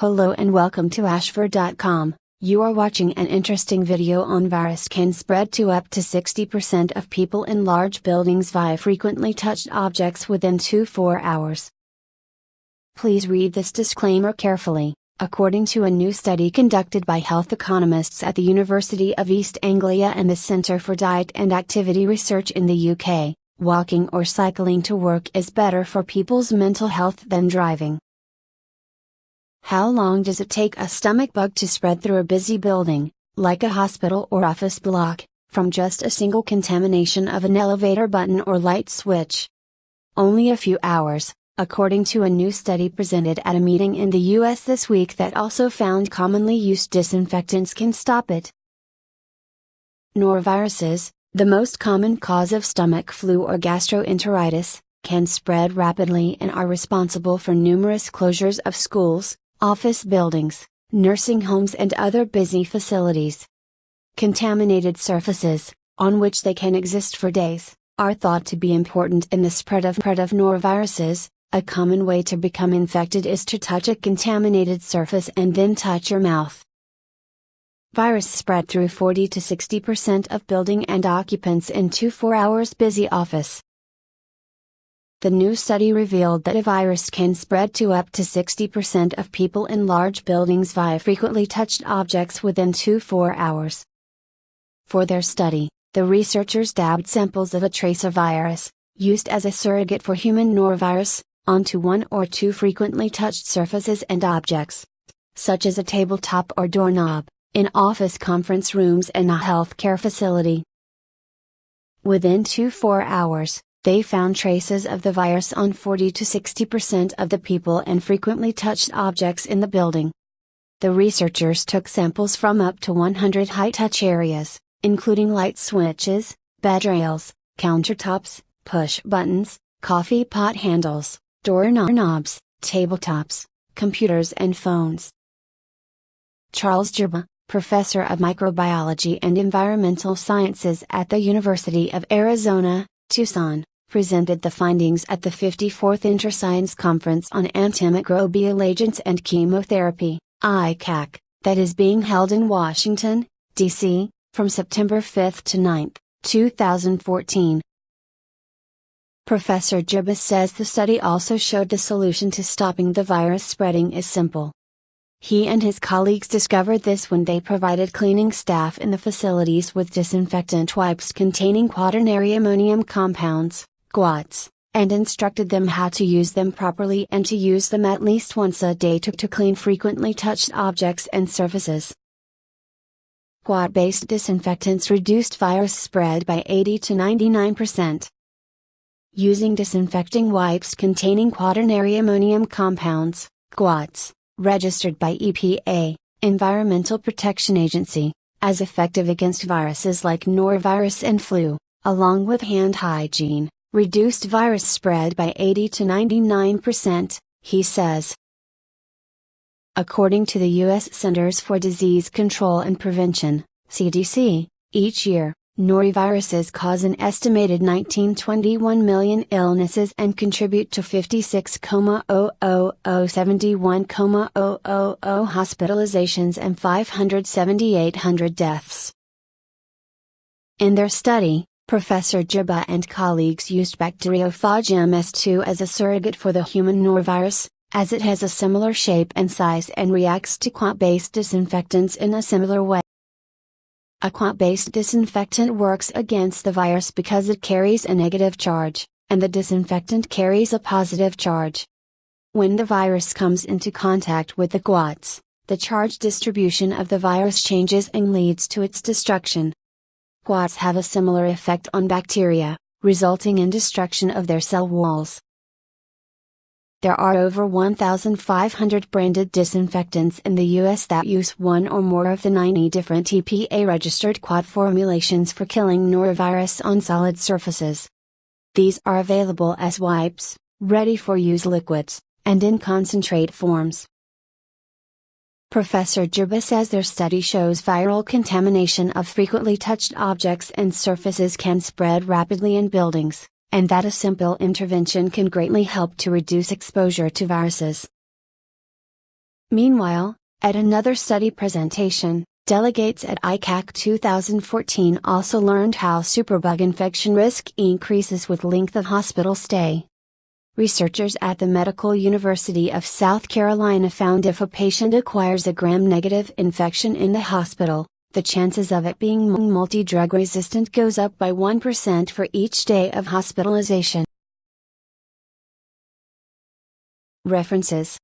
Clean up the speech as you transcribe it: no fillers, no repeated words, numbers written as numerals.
Hello and welcome to Ashford.com. You are watching an interesting video on virus can spread to up to 60% of people in large buildings via frequently touched objects within 24 hours. Please read this disclaimer carefully. According to a new study conducted by health economists at the University of East Anglia and the Centre for Diet and Activity Research in the UK, walking or cycling to work is better for people's mental health than driving. How long does it take a stomach bug to spread through a busy building, like a hospital or office block, from just a single contamination of an elevator button or light switch? Only a few hours, according to a new study presented at a meeting in the US this week that also found commonly used disinfectants can stop it. Noroviruses, the most common cause of stomach flu or gastroenteritis, can spread rapidly and are responsible for numerous closures of schools, office buildings, nursing homes and other busy facilities. Contaminated surfaces, on which they can exist for days, are thought to be important in the spread of noroviruses. A common way to become infected is to touch a contaminated surface and then touch your mouth. Virus spread through 40 to 60% of building and occupants in 24 hours busy office. The new study revealed that a virus can spread to up to 60% of people in large buildings via frequently touched objects within 24 hours. For their study, the researchers dabbed samples of a tracer virus, used as a surrogate for human norovirus, onto one or two frequently touched surfaces and objects, such as a tabletop or doorknob, in office conference rooms and a healthcare facility. Within 24 hours, they found traces of the virus on 40 to 60% of the people and frequently touched objects in the building. The researchers took samples from up to 100 high-touch areas, including light switches, bed rails, countertops, push buttons, coffee pot handles, doorknobs, tabletops, computers and phones. Charles Jerba, professor of microbiology and environmental sciences at the University of Arizona, Tucson, presented the findings at the 54th Interscience Conference on Antimicrobial Agents and Chemotherapy, ICAC, that is being held in Washington, D.C., from September 5 to 9, 2014. Professor Jerba says the study also showed the solution to stopping the virus spreading is simple. He and his colleagues discovered this when they provided cleaning staff in the facilities with disinfectant wipes containing quaternary ammonium compounds, QUATs, and instructed them how to use them properly and to use them at least once a day to clean frequently touched objects and surfaces. QUAT-based disinfectants reduced virus spread by 80 to 99%. Using disinfecting wipes containing quaternary ammonium compounds, QUATs, registered by EPA, Environmental Protection Agency, as effective against viruses like norovirus and flu, along with hand hygiene, reduced virus spread by 80 to 99%, he says. According to the U.S. Centers for Disease Control and Prevention, CDC, each year, noroviruses cause an estimated 19-21 million illnesses and contribute to 56,000-71,000 hospitalizations and 500,800 deaths. In their study, Professor Jerba and colleagues used Bacteriophage MS2 as a surrogate for the human norovirus, as it has a similar shape and size and reacts to QUAT-based disinfectants in a similar way. A QUAT-based disinfectant works against the virus because it carries a negative charge, and the disinfectant carries a positive charge. When the virus comes into contact with the QUATs, the charge distribution of the virus changes and leads to its destruction. QUATs have a similar effect on bacteria, resulting in destruction of their cell walls. There are over 1,500 branded disinfectants in the U.S. that use one or more of the 90 different EPA-registered QUAT formulations for killing norovirus on solid surfaces. These are available as wipes, ready-for-use liquids, and in concentrate forms. Professor Jerba says their study shows viral contamination of frequently touched objects and surfaces can spread rapidly in buildings, and that a simple intervention can greatly help to reduce exposure to viruses. Meanwhile, at another study presentation, delegates at ICAC 2014 also learned how superbug infection risk increases with length of hospital stay. Researchers at the Medical University of South Carolina found if a patient acquires a gram-negative infection in the hospital, the chances of it being multi-drug resistant goes up by 1% for each day of hospitalization. References